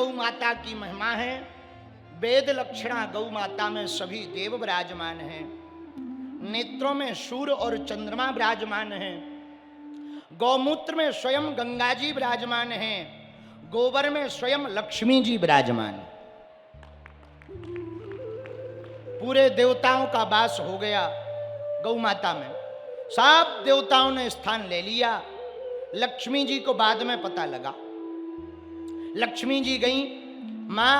गौ माता की महिमा है। वेद लक्षणा गौ माता में सभी देव विराजमान हैं। नेत्रों में सूर्य और चंद्रमा विराजमान हैं। गौमूत्र में स्वयं गंगा जी विराजमान हैं। गोबर में स्वयं लक्ष्मी जी विराजमान हैं। पूरे देवताओं का वास हो गया गौ माता में। सब देवताओं ने स्थान ले लिया। लक्ष्मी जी को बाद में पता लगा। लक्ष्मी जी गई, मां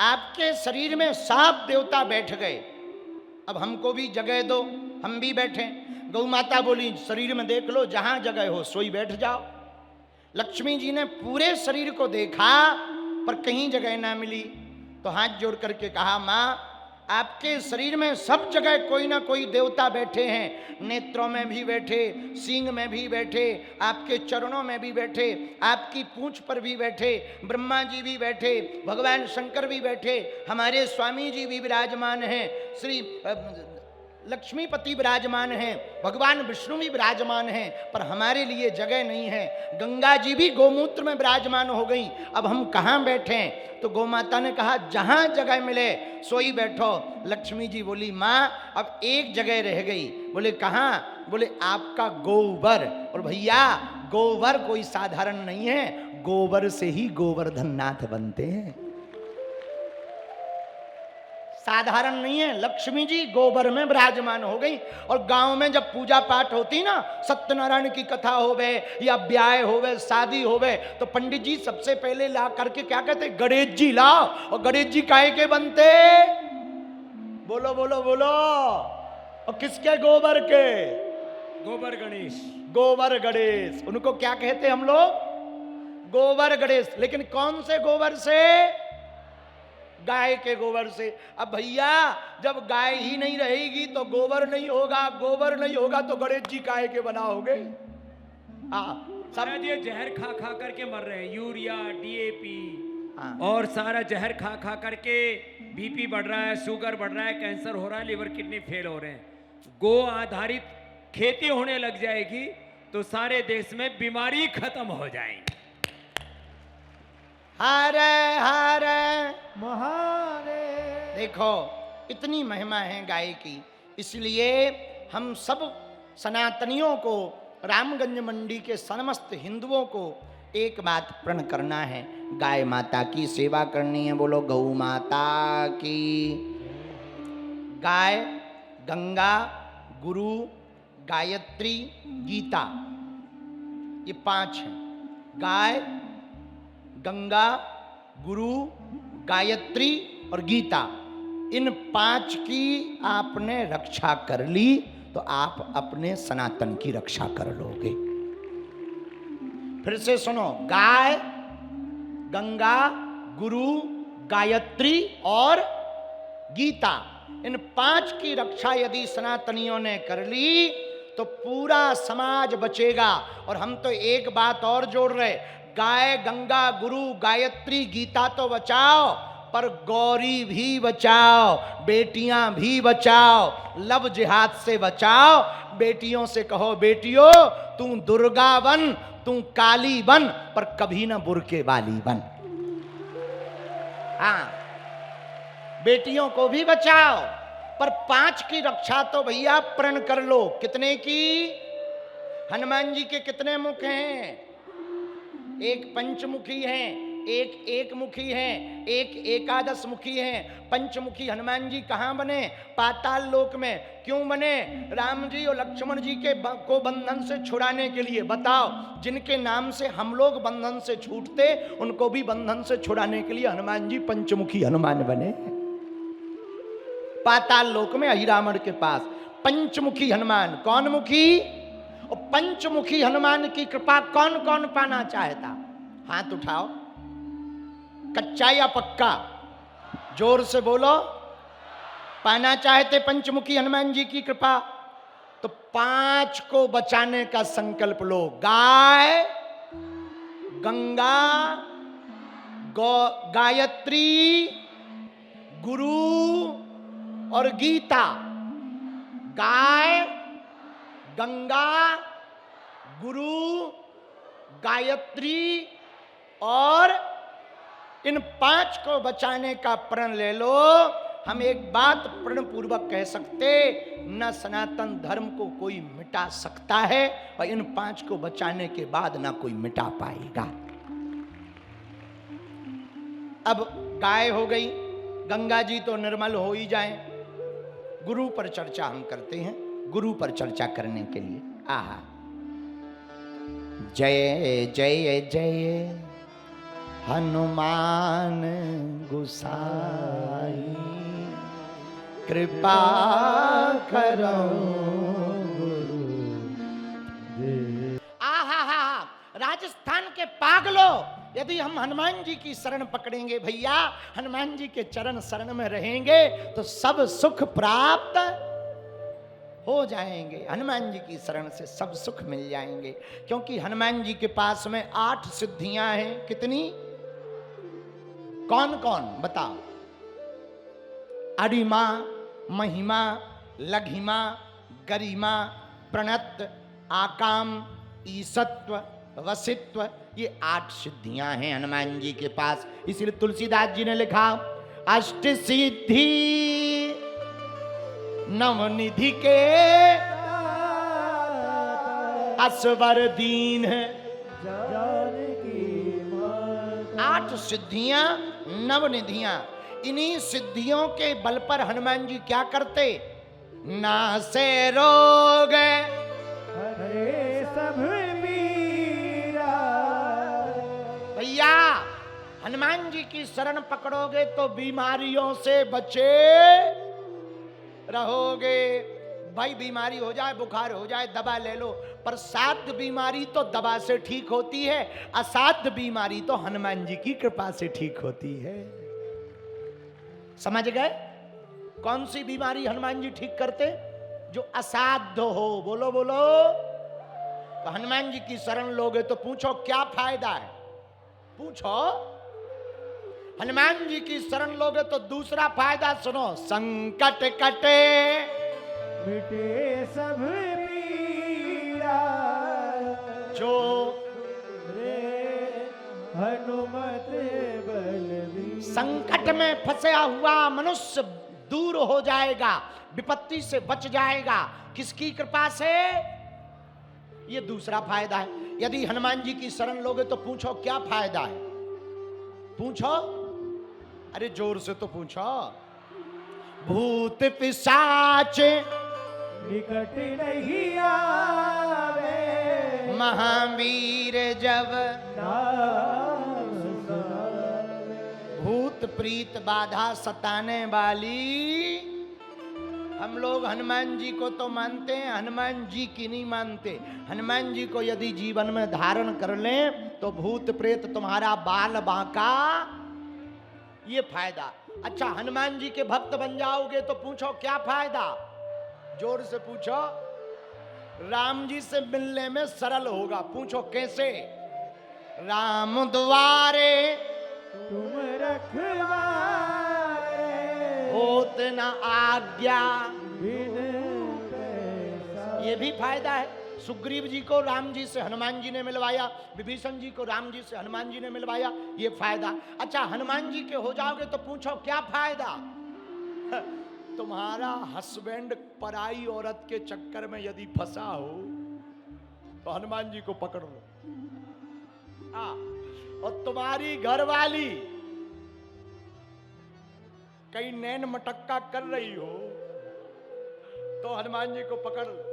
आपके शरीर में सब देवता बैठ गए, अब हमको भी जगह दो, हम भी बैठे। गौ माता बोली, शरीर में देख लो, जहां जगह हो सोई बैठ जाओ। लक्ष्मी जी ने पूरे शरीर को देखा पर कहीं जगह ना मिली, तो हाथ जोड़ करके कहा, मां आपके शरीर में सब जगह कोई ना कोई देवता बैठे हैं। नेत्रों में भी बैठे, सींग में भी बैठे, आपके चरणों में भी बैठे, आपकी पूंछ पर भी बैठे, ब्रह्मा जी भी बैठे, भगवान शंकर भी बैठे, हमारे स्वामी जी भी विराजमान हैं, श्री लक्ष्मीपति विराजमान हैं, भगवान विष्णु भी विराजमान हैं, पर हमारे लिए जगह नहीं है। गंगा जी भी गोमूत्र में विराजमान हो गई, अब हम कहाँ बैठें? तो गौ माता ने कहा, जहां जगह मिले सोई बैठो। लक्ष्मी जी बोली, मां अब एक जगह रह गई। बोले कहाँ? बोले आपका गोबर। और भैया गोबर कोई साधारण नहीं है, गोबर से ही गोवर्धन नाथ बनते हैं, साधारण नहीं है। लक्ष्मी जी गोबर में विराजमान हो गई। और गांव में जब पूजा पाठ होती ना, सत्यनारायण की कथा होवे या ब्याह होवे, शादी होवे, तो पंडित जी सबसे पहले ला करके क्या कहते, गणेश जी लाओ। और गणेश जी काहे के बनते? बोलो बोलो बोलो। और किसके? गोबर के। गोबर गणेश। गोबर गणेश, उनको क्या कहते हम लोग? गोबर गणेश। लेकिन कौन से गोबर से? गाय के गोबर से। अब भैया जब गाय ही नहीं रहेगी तो गोबर नहीं होगा, गोबर नहीं होगा तो गणेश जी काहे के बनाओगे? सब ये जहर खा खा करके मर रहे हैं, यूरिया डीएपी हाँ। और सारा जहर खा खा करके बीपी बढ़ रहा है, शुगर बढ़ रहा है, कैंसर हो रहा है, लिवर किडनी फेल हो रहे हैं। गो आधारित खेती होने लग जाएगी तो सारे देश में बीमारी खत्म हो जाएगी। हरे हरे महादेव। देखो इतनी महिमा है गाय की, इसलिए हम सब सनातनियों को, रामगंज मंडी के समस्त हिंदुओं को एक बात प्रण करना है, गाय माता की सेवा करनी है। बोलो गौ माता की। गाय, गंगा, गुरु, गायत्री, गीता, ये 5 हैं। गाय, गंगा, गुरु, गायत्री और गीता, इन 5 की आपने रक्षा कर ली तो आप अपने सनातन की रक्षा कर लोगे। फिर से सुनो, गाय, गंगा, गुरु, गायत्री और गीता, इन 5 की रक्षा यदि सनातनियों ने कर ली तो पूरा समाज बचेगा। और हम तो एक बात और जोड़ रहे, गाय, गंगा, गुरु, गायत्री, गीता तो बचाओ, पर गौरी भी बचाओ, बेटियां भी बचाओ, लव जिहाद से बचाओ। बेटियों से कहो, बेटियों तू दुर्गा बन, तू काली बन, पर कभी ना बुरके वाली बन। हाँ, बेटियों को भी बचाओ, पर 5 की रक्षा तो भैया प्रण कर लो। कितने की? हनुमान जी के कितने मुख हैं? एक पंचमुखी है, एक एकमुखी है, एक एकादश मुखी है। पंचमुखी हनुमान जी कहाँ बने? पाताल लोक में। क्यों बने? राम जी और लक्ष्मण जी के को बंधन से छुड़ाने के लिए। बताओ, जिनके नाम से हम लोग बंधन से छूटते, उनको भी बंधन से छुड़ाने के लिए हनुमान जी पंचमुखी हनुमान बने। पाताल लोक में अहिरावण के पास पंचमुखी हनुमान। कौन मुखी? और पंचमुखी हनुमान की कृपा कौन कौन पाना चाहता? हाथ उठाओ। कच्चा या पक्का? जोर से बोलो। पाना चाहते पंचमुखी हनुमान जी की कृपा? तो 5 को बचाने का संकल्प लो। गाय, गंगा, गायत्री, गुरु और गीता। गाय, गंगा, गुरु, गायत्री और इन 5 को बचाने का प्रण ले लो। हम एक बात प्रण पूर्वक कह सकते, न सनातन धर्म को कोई मिटा सकता है और इन 5 को बचाने के बाद ना कोई मिटा पाएगा। अब गाय हो गई, गंगा जी तो निर्मल हो ही जाए। गुरु पर चर्चा हम करते हैं। गुरु पर चर्चा करने के लिए आहा, जय जय जय हनुमान गोसाई, कृपा करो गुरु। आहा हा, राजस्थान के पागलों, यदि हम हनुमान जी की शरण पकड़ेंगे भैया, हनुमान जी के चरण शरण में रहेंगे तो सब सुख प्राप्त हो जाएंगे। हनुमान जी की शरण से सब सुख मिल जाएंगे, क्योंकि हनुमान जी के पास में 8 सिद्धियां हैं। कितनी? कौन कौन बताओ? अरिमा, महिमा, लघिमा, गरिमा, प्रणत, आकाम, ईसत्व, वसित्व, ये 8 सिद्धियां हैं हनुमान जी के पास। इसलिए तुलसीदास जी ने लिखा, अष्ट सिद्धि नवनिधि के असवर दीन है। 8 सिद्धियां, नवनिधियां, इन्हीं सिद्धियों के बल पर हनुमान जी क्या करते? नासे रोग हरे सब मीरा। भैया हनुमान जी की शरण पकड़ोगे तो बीमारियों से बचे रहोगे। भाई बीमारी हो जाए, बुखार हो जाए, दवा ले लो, पर साध्य बीमारी तो दवा से ठीक होती है, असाध्य बीमारी तो हनुमान जी की कृपा से ठीक होती है। समझ गए? कौन सी बीमारी हनुमान जी ठीक करते? जो असाध्य हो। बोलो बोलो। तो हनुमान जी की शरण लोगे तो पूछो क्या फायदा है? पूछो। हनुमान जी की शरण लोगे तो दूसरा फायदा सुनो, संकट कटे मिटे सब पीड़ा, जो हनुमत बलवीर। संकट में फंसा हुआ मनुष्य दूर हो जाएगा, विपत्ति से बच जाएगा। किसकी कृपा से? ये दूसरा फायदा है। यदि हनुमान जी की शरण लोगे तो पूछो क्या फायदा है? पूछो, अरे जोर से तो पूछो। भूत पिशाच निकट नहीं आवे, महावीर जब भूत प्रीत बाधा सताने वाली। हम लोग हनुमान जी को तो मानते हैं, हनुमान जी की नहीं मानते। हनुमान जी को यदि जीवन में धारण कर लें तो भूत प्रेत तुम्हारा बाल बांका। ये फायदा। अच्छा, हनुमान जी के भक्त बन जाओगे तो पूछो क्या फायदा? जोर से पूछो। राम जी से मिलने में सरल होगा। पूछो कैसे? राम द्वारे तुम रखवारे, होत न आज्ञा। ये भी फायदा है। सुग्रीव जी को राम जी से हनुमान जी ने मिलवाया, विभीषण जी को राम जी से हनुमान जी ने मिलवाया। ये फायदा। अच्छा, हनुमान जी के हो जाओगे तो पूछो क्या फायदा? तुम्हारा हस्बैंड पराई औरत के चक्कर में यदि फंसा हो तो हनुमान जी को पकड़ लो। और तुम्हारी घरवाली कहीं नैन मटक्का कर रही हो तो हनुमान जी को पकड़ लो।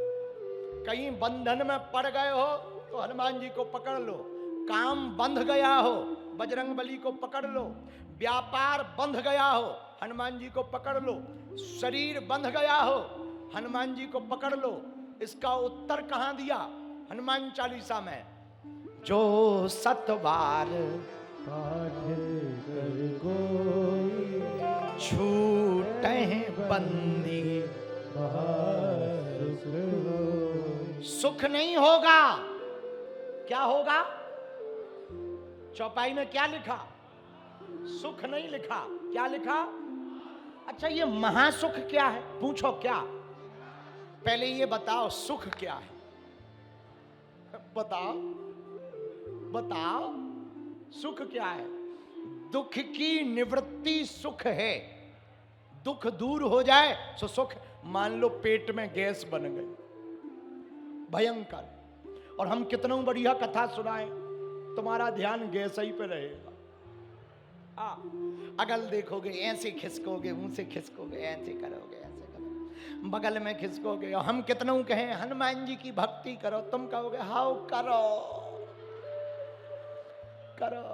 कहीं बंधन में पड़ गए हो तो हनुमान जी को पकड़ लो। काम बंध गया हो, बजरंगबली को पकड़ लो। व्यापार बंध गया हो, हनुमान जी को पकड़ लो। शरीर बंध गया हो, हनुमान जी को पकड़ लो। इसका उत्तर कहां दिया? हनुमान चालीसा में, जो 7 बार छूटे बंदी सुख नहीं होगा। क्या होगा? चौपाई में क्या लिखा? सुख नहीं लिखा। क्या लिखा? अच्छा, ये महासुख क्या है? पूछो क्या? पहले ये बताओ सुख क्या है? बताओ बताओ, सुख क्या है? दुख की निवृत्ति सुख है। दुख दूर हो जाए तो सुख। मान लो पेट में गैस बन गई भयंकर, और हम कितना बढ़िया कथा सुनाएं, तुम्हारा ध्यान गैस ही पे रहेगा। अगल देखोगे ऐसे खिसकोगे, मुंह से खिसकोगे, ऐसे करोगे, ऐसे करोगे, बगल में खिसकोगे। और हम कितना कहें हनुमान जी की भक्ति करो, तुम कहोगे हाउ करो करो।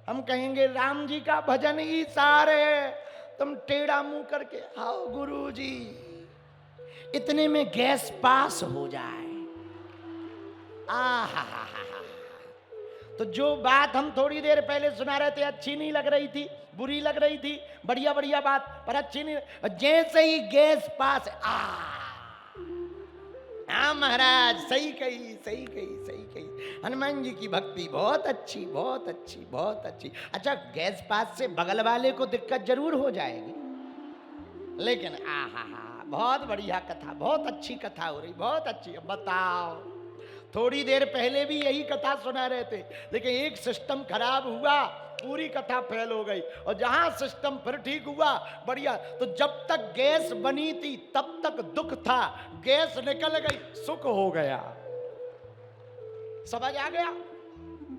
हम कहेंगे राम जी का भजन ही सारे, तुम टेढ़ा मुंह करके हाउ गुरु जी। इतने में गैस पास हो जाए। आहा, तो जो बात हम थोड़ी देर पहले सुना रहे थे अच्छी नहीं लग रही थी, बुरी लग रही थी, बढ़िया बढ़िया बात पर अच्छी नहीं, जैसे ही गैस पास हाँ महाराज सही कही, सही कही, सही कही। हनुमान जी की भक्ति बहुत अच्छी, बहुत अच्छी, बहुत अच्छी। अच्छा गैस पास से बगल वाले को दिक्कत जरूर हो जाएगी, लेकिन आहा बहुत बढ़िया कथा, बहुत अच्छी कथा हो रही, बहुत अच्छी। अब बताओ थोड़ी देर पहले भी यही कथा सुना रहे थे, लेकिन एक सिस्टम खराब हुआ, पूरी कथा फेल हो गई। और जहां सिस्टम फिर ठीक हुआ बढ़िया। तो जब तक गैस बनी थी तब तक दुख था, गैस निकल गई सुख हो गया। समझ आ गया?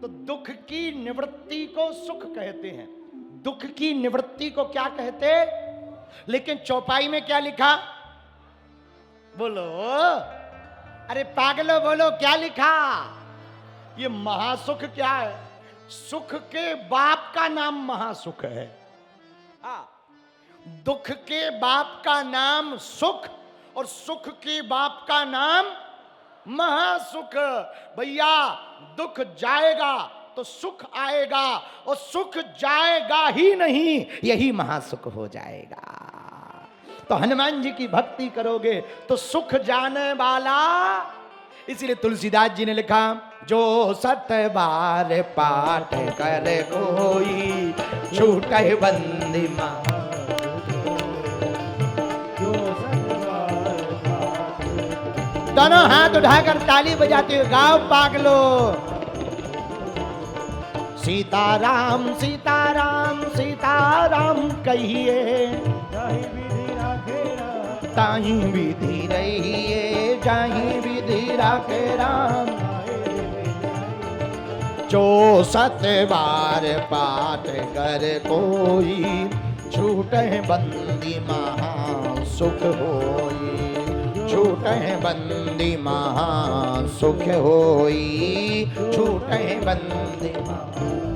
तो दुख की निवृत्ति को सुख कहते हैं, दुख की निवृत्ति को क्या कहते? लेकिन चौपाई में क्या लिखा? बोलो अरे पागलो, बोलो क्या लिखा? ये महासुख क्या है? सुख के बाप का नाम महासुख है। दुख के बाप का नाम सुख, और सुख के बाप का नाम महासुख। भैया दुख जाएगा तो सुख आएगा, और सुख जाएगा ही नहीं, यही महासुख हो जाएगा। तो हनुमान जी की भक्ति करोगे तो सुख जाने वाला। इसीलिए तुलसीदास जी ने लिखा, जो 7 बार पाठ कर कोई छूटे बंदी मां। दोनों हाथ उठाकर ताली बजाते हुए गाओ पागलो। सीताराम सीताराम सीताराम कहिए, ताही विधि रहिए, जाही विधि राखे राम। जो 7 बार पाठ कर कोई छूटे बंदी महा सुख होई, छूटे बंदी महा सुख होई, छूटे बंदी महा।